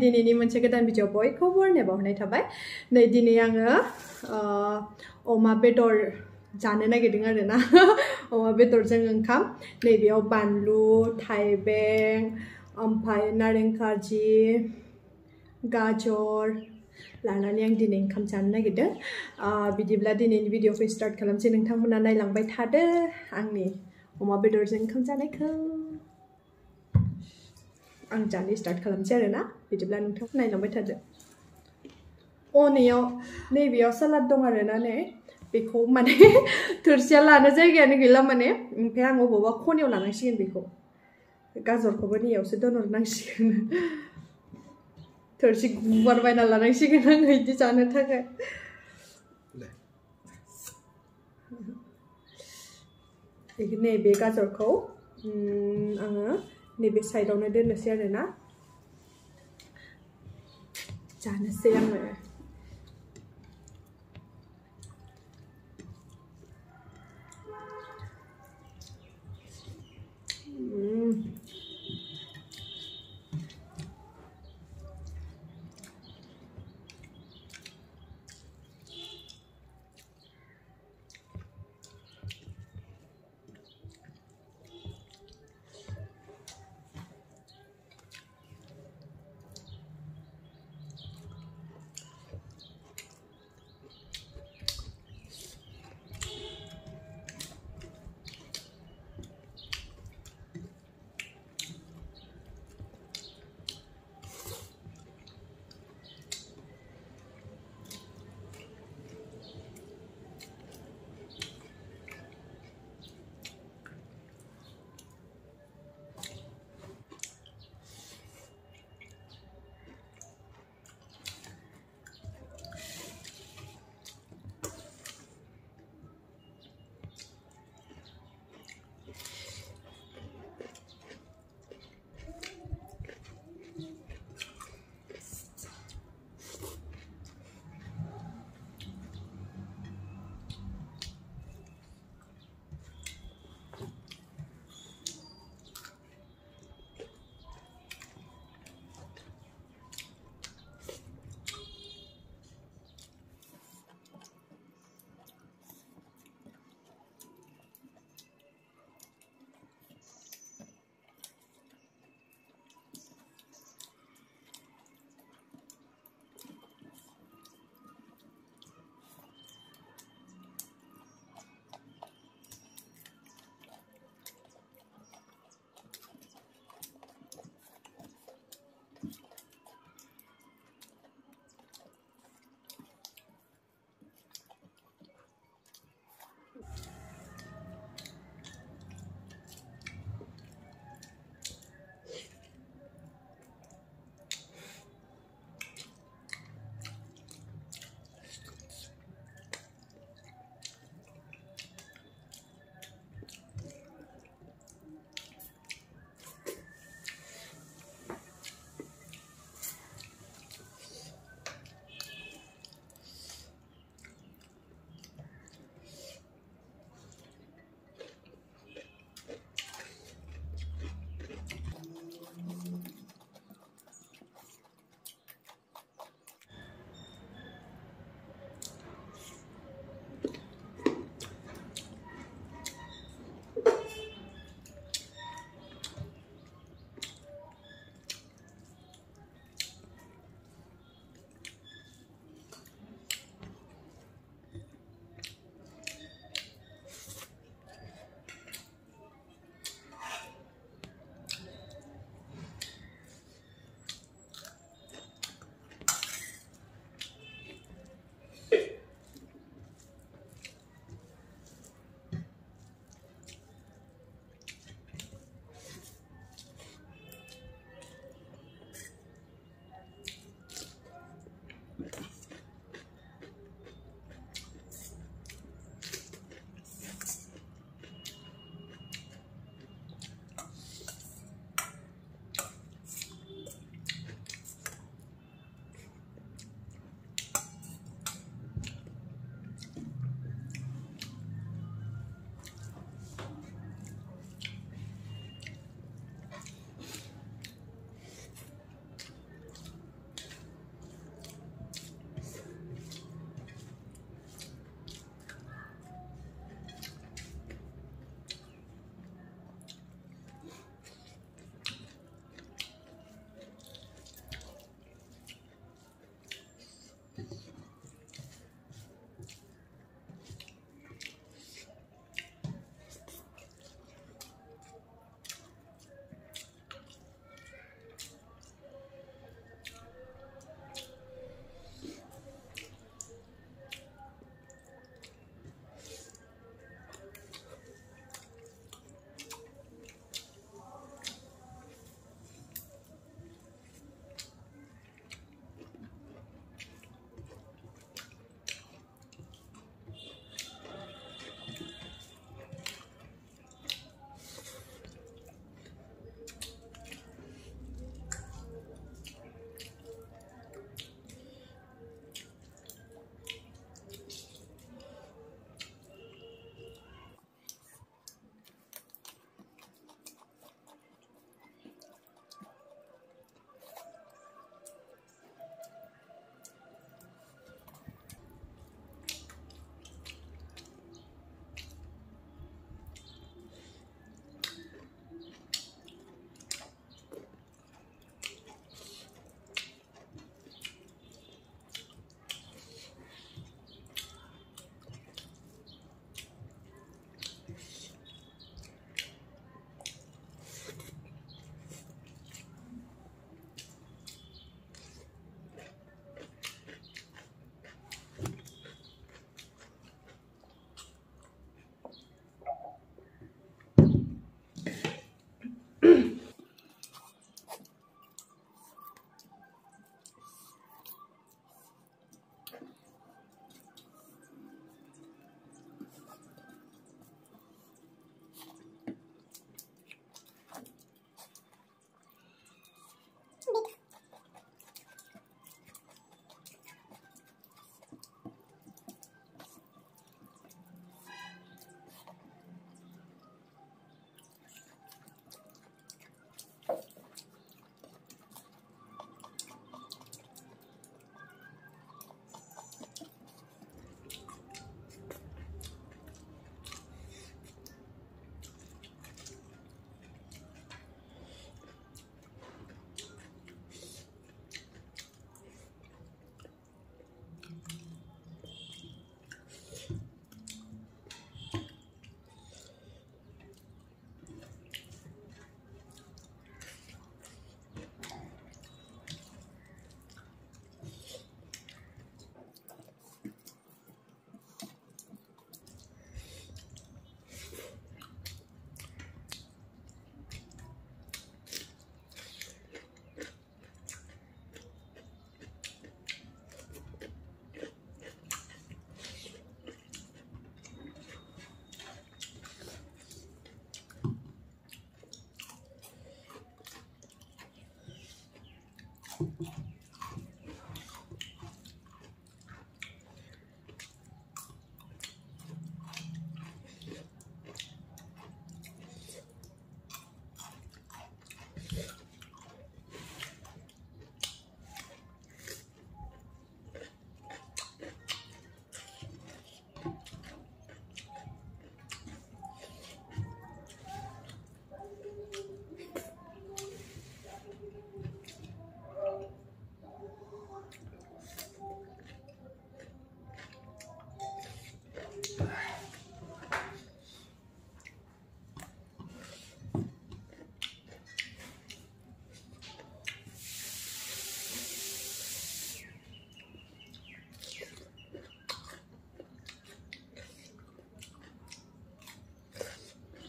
दिनैनि मोनसे गोदान भिडिअ बयखौबो बरनायना हरनाय थाबाय। नै दिनै आङो अमा बेदर जानो नागिरदों आरोना अमा बेदरजों ओंखाम। नै बेयाव बानलु, थाइबें, ओमफ्राय नारें खाजि, गाजर लानानै आं दिनै ओंखाम जानो नागिरदों। बिदिब्ला दिनैनि भिडिअखौ स्टार्ट खालामसै। नोंथांमोना नायलांबाय थादो आंनि अमा बेदरजों ओंखाम जानायखौ। आं जानो स्टार्ट खालामसै आरोना। बिदिब्ला नोंथां नायलांबाय थादो। नैबेयाव सालाद दं आरोना। नै बेखौ माने थोरसिया लानो जायगायानो गैला माने। ओमफ्राय आं अबावबा खनायाव लानांसिगोन बेखौ। गाजरखौबो नैयावसो दोनहरनांसिगोन। थोरसि गुवार बायना लानांसिगोन आं बिदि जानो थाखाय। नैबे गाजरखौ आङो नैबे साइडआवनो दोननोसै आरोना। जानोसै आङो।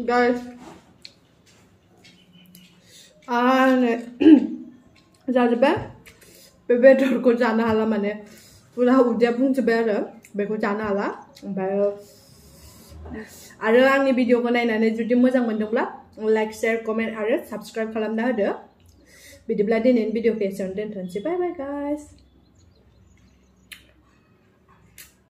guys जाजोब्बाय बे बेदरखौ जानो हाला माने पुरा उदैया बुंजोब्बाय आरो बेखौ जानो हाला ओमफ्राय आरो आंनि भिडिअखौ नायनानै जुदि मोजां मोनदोंब्ला लाइक शेयार कमेन्ट आरो साबस्क्राइब खालामना होदो बिदिब्ला दिनैनि भिडिअखौ एसेयावनो दोनथ'नोसै बाय बाय गाइस